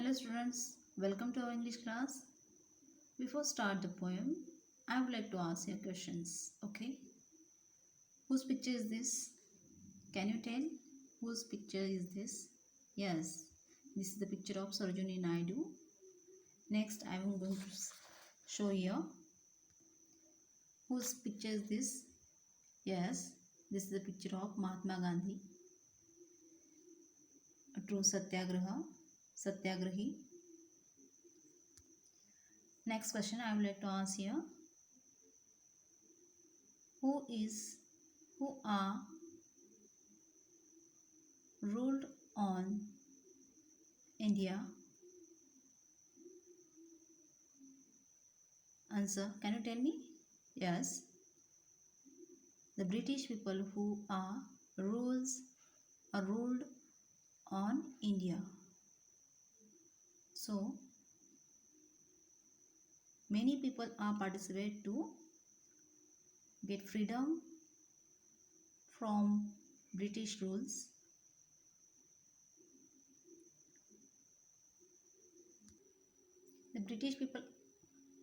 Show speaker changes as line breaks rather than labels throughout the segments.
Hello students, welcome to our English class. Before start the poem, I would like to ask you questions. Okay, whose picture is this? Can you tell whose picture is this? Yes, this is the picture of Sarojini Naidu. Next, I am going to show you whose picture is this? Yes, this is the picture of Mahatma Gandhi, a true satyagrahi. Next question I would like to ask you. Who are ruled on India? Answer. Can you tell me? Yes. The British people who are ruled on India. So many people are participate to get freedom from British rules. The British people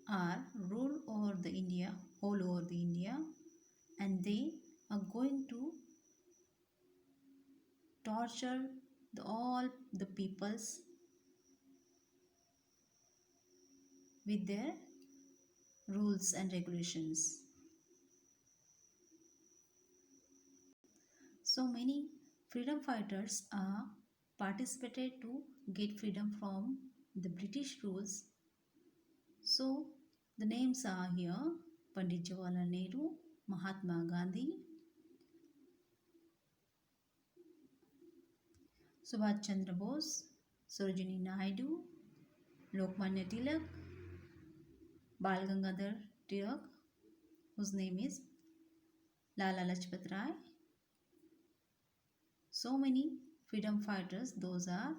are ruled over the India, all over the India, and they are going to torture all the peoples with their rules and regulations. So many freedom fighters are participated to get freedom from the British rules. So the names are here: Pandit Jawaharlal Nehru, Mahatma Gandhi, Subhash Chandra Bose, Sarojini Naidu, Lokmanya Tilak, Bal Gangadhar Tilak, whose name is Lala Lajpat Rai. So many freedom fighters, those are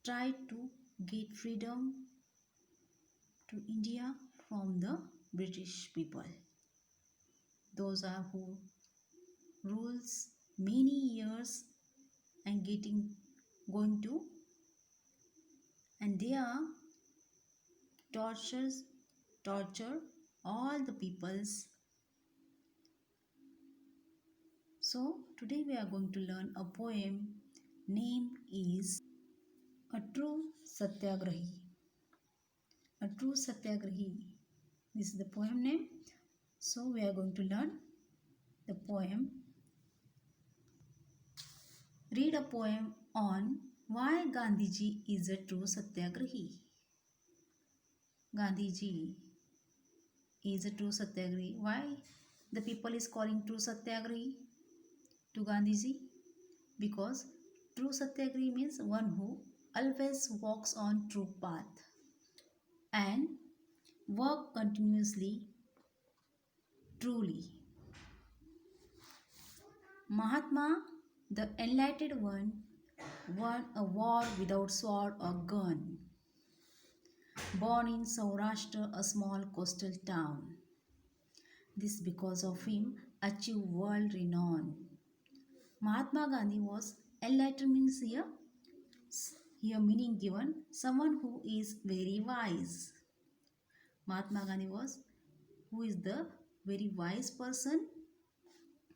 tried to get freedom to India from the British people. Those are who rules many years and they are torture all the peoples. So today we are going to learn a poem. Name is A True Satyagrahi. A True Satyagrahi. This is the poem name. So we are going to learn the poem. Read a poem on why Gandhiji is a true Satyagrahi. Gandhiji is a true Satyagrahi. Why the people is calling true Satyagrahi to Gandhiji? Because true Satyagrahi means one who always walks on true path and work continuously, truly. Mahatma, the enlightened one, won a war without sword or gun. Born in Saurashtra, a small coastal town. This because of him achieved world renown. Mahatma Gandhi was enlightened means here meaning given someone who is very wise. Mahatma Gandhi was who is the very wise person.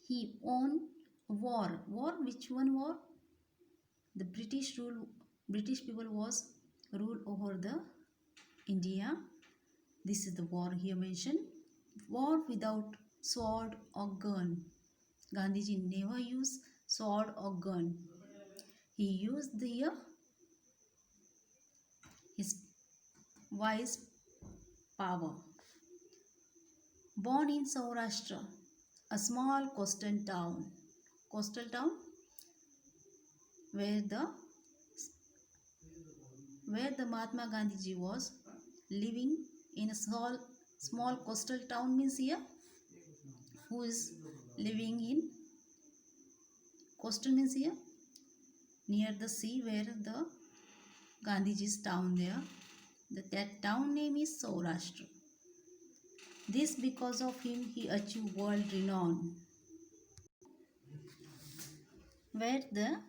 He won war. War, which one war? The British people was rule over the India. This is the war here mentioned. War without sword or gun. Gandhiji never used sword or gun. He used his wise power. Born in Saurashtra, a small coastal town. Coastal town where the Mahatma Gandhiji was living in a small coastal town means here who is living in coastal means here near the sea where the Gandhiji's town there. That town name is Saurashtra. This because of him he achieved world renown. Where the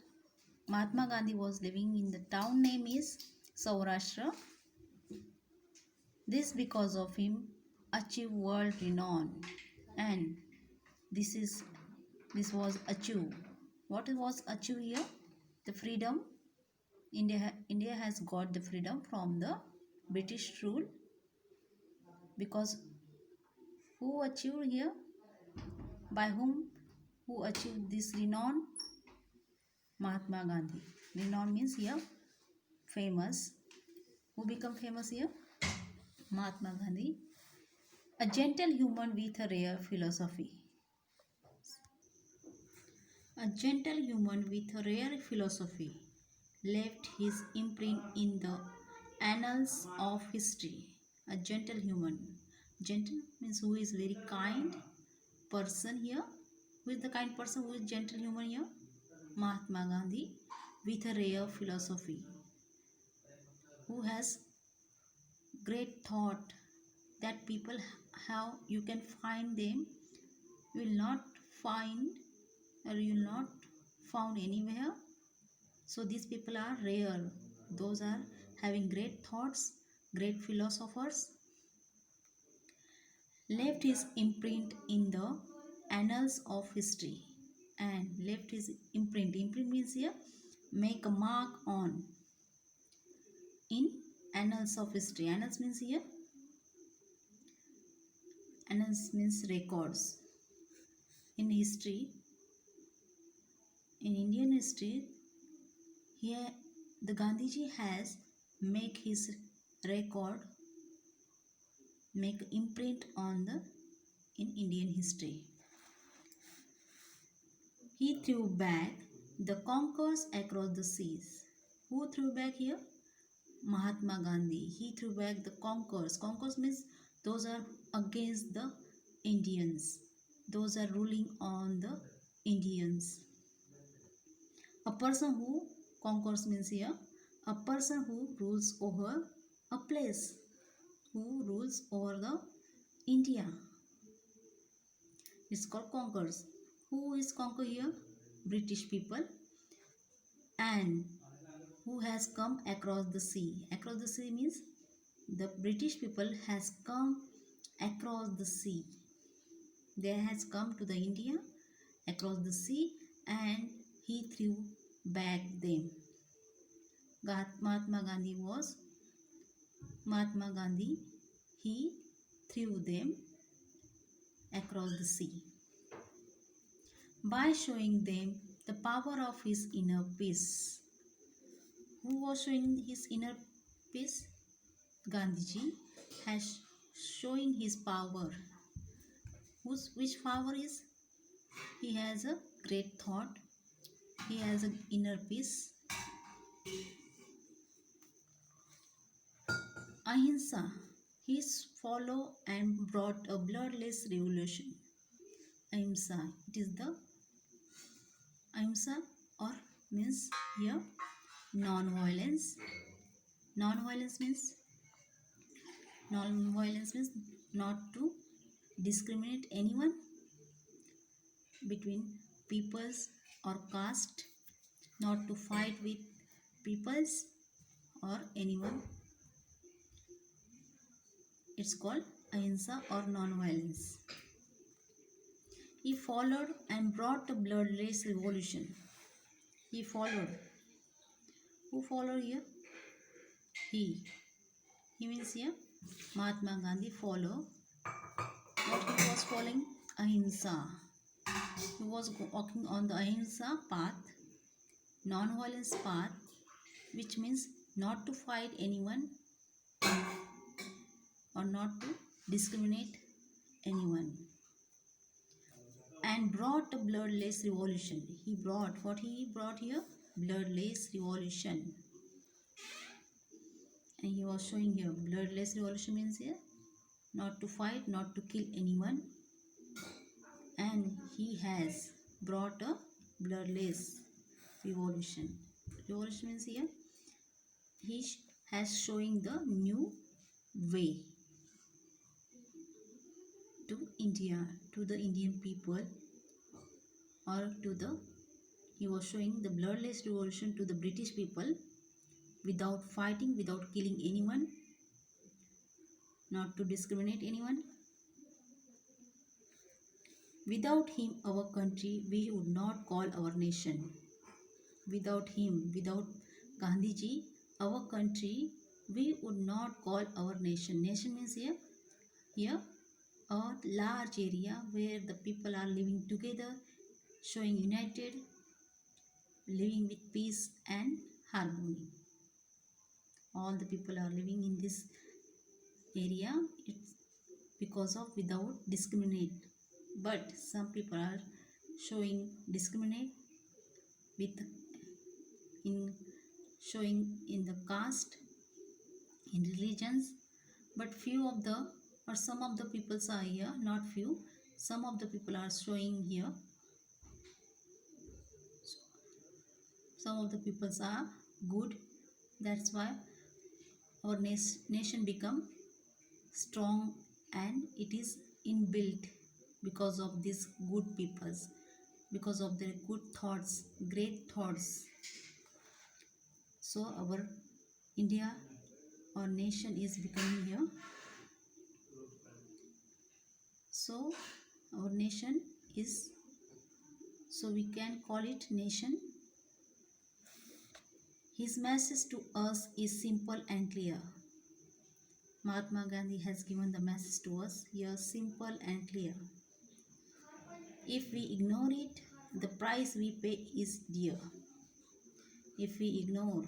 Mahatma Gandhi was living in the town name is Saurashtra. This because of him achieved world renown, and this is this was achieved. What was achieved here? The freedom. India has got the freedom from the British rule, because who achieved here? By whom? Who achieved this renown? Mahatma Gandhi. Renown means here famous. Who become famous here? Mahatma Gandhi. A gentle human with a rare philosophy. A gentle human with a rare philosophy left his imprint in the annals of history. A gentle human. Gentle means who is very kind person here. Who is the kind person? Who is gentle human here? Mahatma Gandhi with a rare philosophy. Who has great thought that people have, you can find them, you will not find, or you will not found anywhere. So these people are rare. Those are having great thoughts, great philosophers. Left his imprint in the annals of history. And left his imprint. Imprint means here make a mark on in annals of history. Annals means here, annals means records. In history, in Indian history, here the Gandhiji has make his record, make imprint on the in Indian history. He threw back the conquerors across the seas. Who threw back here? Mahatma Gandhi. He threw back the conquerors. Conquerors means those are against the Indians. Those are ruling on the Indians. A person who conquers means here a person who rules over a place, who rules over the India. It's called conquers. Who is conquer here? British people. And who has come across the sea. Across the sea means the British people has come across the sea. They has come to the India across the sea, and he threw back them. Mahatma Gandhi, he threw them across the sea by showing them the power of his inner peace. Who was showing his inner peace? Gandhiji has showing his power. Which power is? He has a great thought. He has an inner peace. Ahimsa. He followed and brought a bloodless revolution. Ahimsa. It is the Ahimsa, or means here non-violence. Non-violence means not to discriminate anyone between peoples or caste, not to fight with peoples or anyone. It's called ahimsa or non-violence. He followed and brought a bloodless revolution. He followed. Who followed here? He. He means here Mahatma Gandhi followed. What he was following? Ahimsa. He was walking on the ahimsa path, non-violence path, which means not to fight anyone or not to discriminate anyone, and brought a bloodless revolution. He brought, what he brought here? Bloodless revolution. And he was showing here bloodless revolution means here not to fight, not to kill anyone, and he has brought a bloodless revolution. Revolution means here he has showing the new way to India, to the Indian people, or to the He was showing the bloodless revolution to the British people without fighting, without killing anyone, not to discriminate anyone. Without him, our country, we would not call our nation. Without him, without Gandhiji, our country, we would not call our nation. Nation means here a large area where the people are living together, showing united, living with peace and harmony. All the people are living in this area. It's because of without discriminate. But some people are showing discriminate with in showing in the caste, in religions, but few of the or some of the peoples are here, not few, some of the people are showing here, some of the peoples are good. That's why our nation become strong, and it is inbuilt because of these good peoples, because of their good thoughts, great thoughts. So our India, our nation is becoming here. So our nation is, so we can call it nation. His message to us is simple and clear. Mahatma Gandhi has given the message to us here, simple and clear. If we ignore it, the price we pay is dear. If we ignore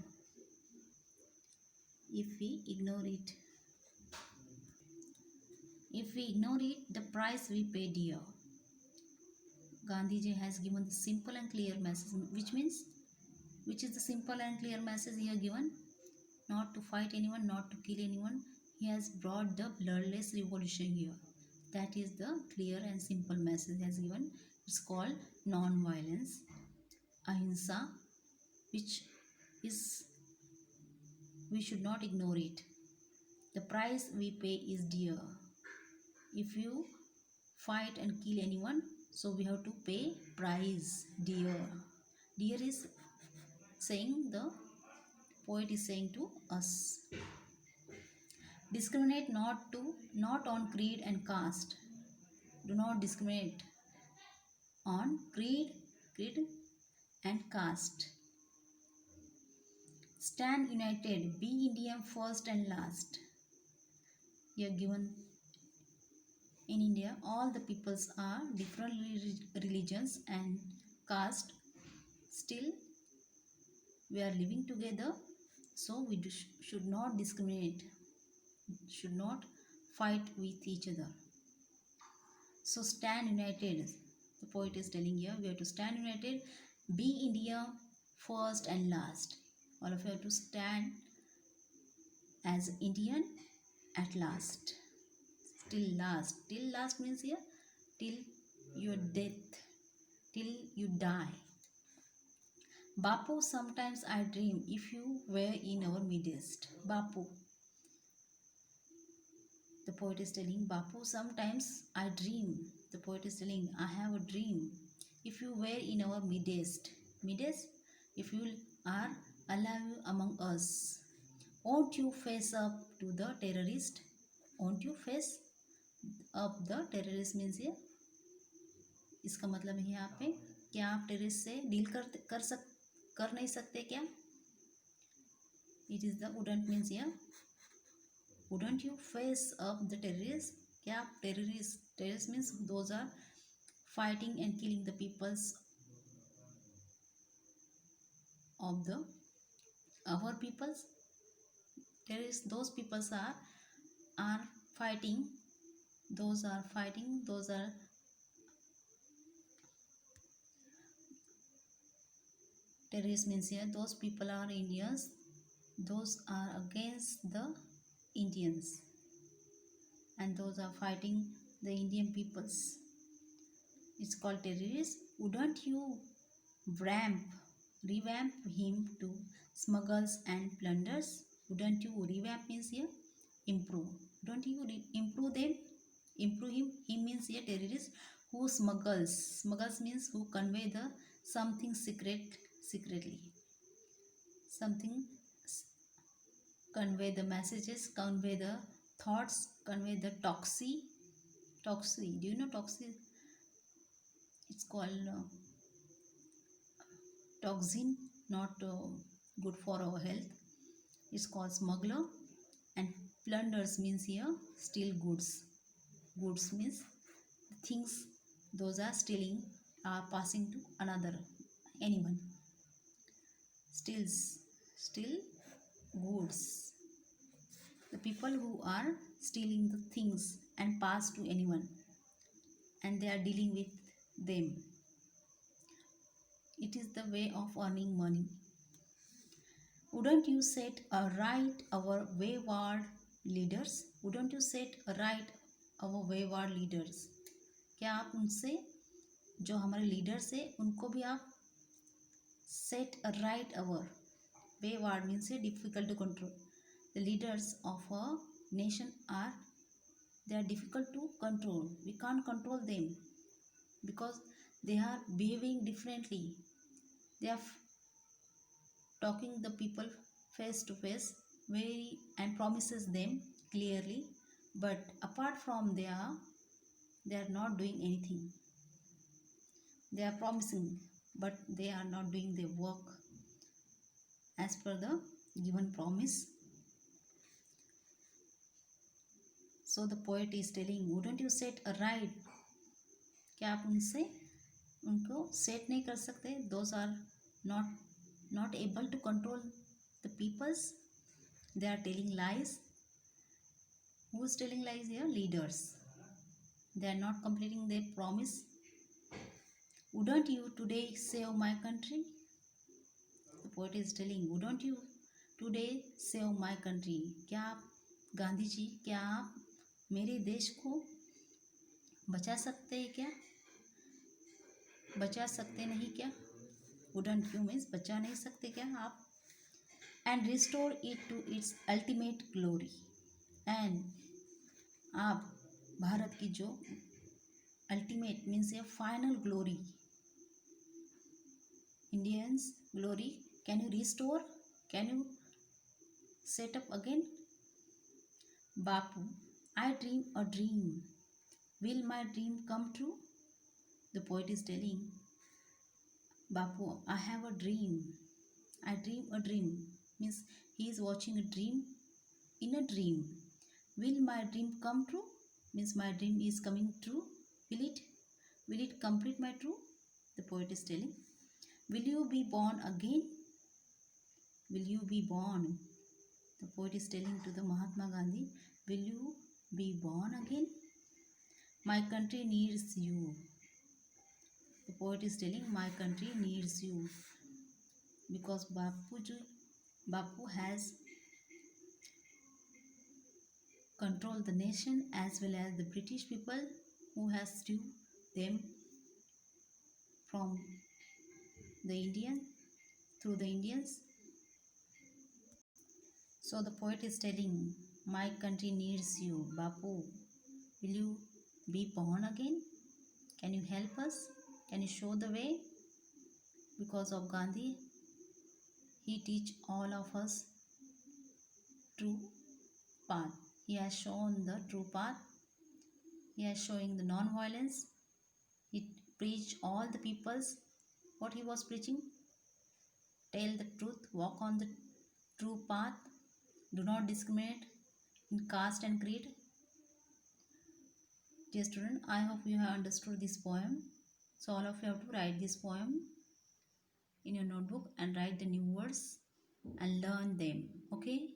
it, the price we pay dear. Gandhiji has given the simple and clear message, which is the simple and clear message he has given? Not to fight anyone, not to kill anyone. He has brought the bloodless revolution here. That is the clear and simple message he has given. It's called non-violence, ahimsa, which is, we should not ignore it. The price we pay is dear. If you fight and kill anyone, so we have to pay price, dear. Dear is saying, the poet is saying to us. Discriminate not on creed and caste. Do not discriminate on creed and caste. Stand united, be Indian first and last. Here given, in India, all the peoples are different religions and caste. Still, we are living together, so we should not discriminate, should not fight with each other. So stand united. The poet is telling here, we have to stand united, be India first and last. All of you have to stand as Indian at last. Till last. Till last means here, till your death, till you die. Bapu, sometimes I dream if you were in our midst. Bapu. The poet is telling, Bapu, sometimes I dream. The poet is telling, I have a dream. If you were in our midst. Midst, if you are alive among us. Won't you face up to the terrorist? Won't you face up the terrorist means here? इसका मतलब है यहाँ पे, क्या आप terrorist से deal कर नहीं सकते क्या? It is the wouldn't means here. Wouldn't you face up the terrorists? क्या आप terrorist means those are fighting and killing the peoples of the our peoples. Terrorists, those peoples are fighting. Those are fighting. Those are terrorists means here. Those people are Indians. Those are against the Indians, and those are fighting the Indian peoples. It's called terrorists. Wouldn't you revamp him to smuggles and plunders? Wouldn't you revamp means here improve? Don't you improve them? Improve him. He means here terrorist who smuggles. Smuggles means who convey the something secretly. Something convey the messages, convey the thoughts, convey the toxi. Do you know toxi? It's called toxin, not good for our health. It's called smuggler. And plunders means here steal goods. Goods means things those are stealing are passing to another anyone. Steal goods. The people who are stealing the things and pass to anyone, and they are dealing with them. It is the way of earning money. Wouldn't you set right our wayward leaders? Wouldn't you set right our wayward leaders? क्या आप उनसे जो हमारे leaders है उनको भी आप set right our wayward means difficult to control. The leaders of a nation are they are difficult to control. We can't control them because they are behaving differently. They are talking the people face to face very and promises them clearly, but apart from they are not doing anything. They are promising but they are not doing their work as per the given promise. So the poet is telling, wouldn't you set a right? क्या आप उनसे उनको set नहीं कर सकते? Those are not able to control the peoples. They are telling lies. Who is telling lies here? Leaders. They are not completing their promise. Wouldn't you today save my country? The poet is telling, wouldn't you today save my country? क्या आप गांधी जी क्या आप मेरे देश को बचा सकते हैं क्या? बचा सकते नहीं क्या? Wouldn't you means बचा नहीं सकते क्या आप? And restore it to its ultimate glory. And आप भारत की जो ultimate means a final glory, Indians glory, can you restore? Can you set up again? Bapu, I dream a dream. Will my dream come true? The poet is telling, Bapu, I have a dream. I dream a dream. Means he is watching a dream in a dream. Will my dream come true? Means my dream is coming true. Will it complete my true? The poet is telling. Will you be born again? Will you be born? The poet is telling to the Mahatma Gandhi, will you be born again? My country needs you. The poet is telling, my country needs you. Because Bapu has controlled the nation as well as the British people who has stripped them from the Indian through the Indians. So the poet is telling, my country needs you. Bapu, will you be born again? Can you help us? Can you show the way? Because of Gandhi, he teach all of us true path. He has shown the true path. He has showing the non-violence. He preached all the peoples what he was preaching. Tell the truth, walk on the true path. Do not discriminate in caste and creed. Dear student, I hope you have understood this poem. So all of you have to write this poem in your notebook and write the new words and learn them. Okay.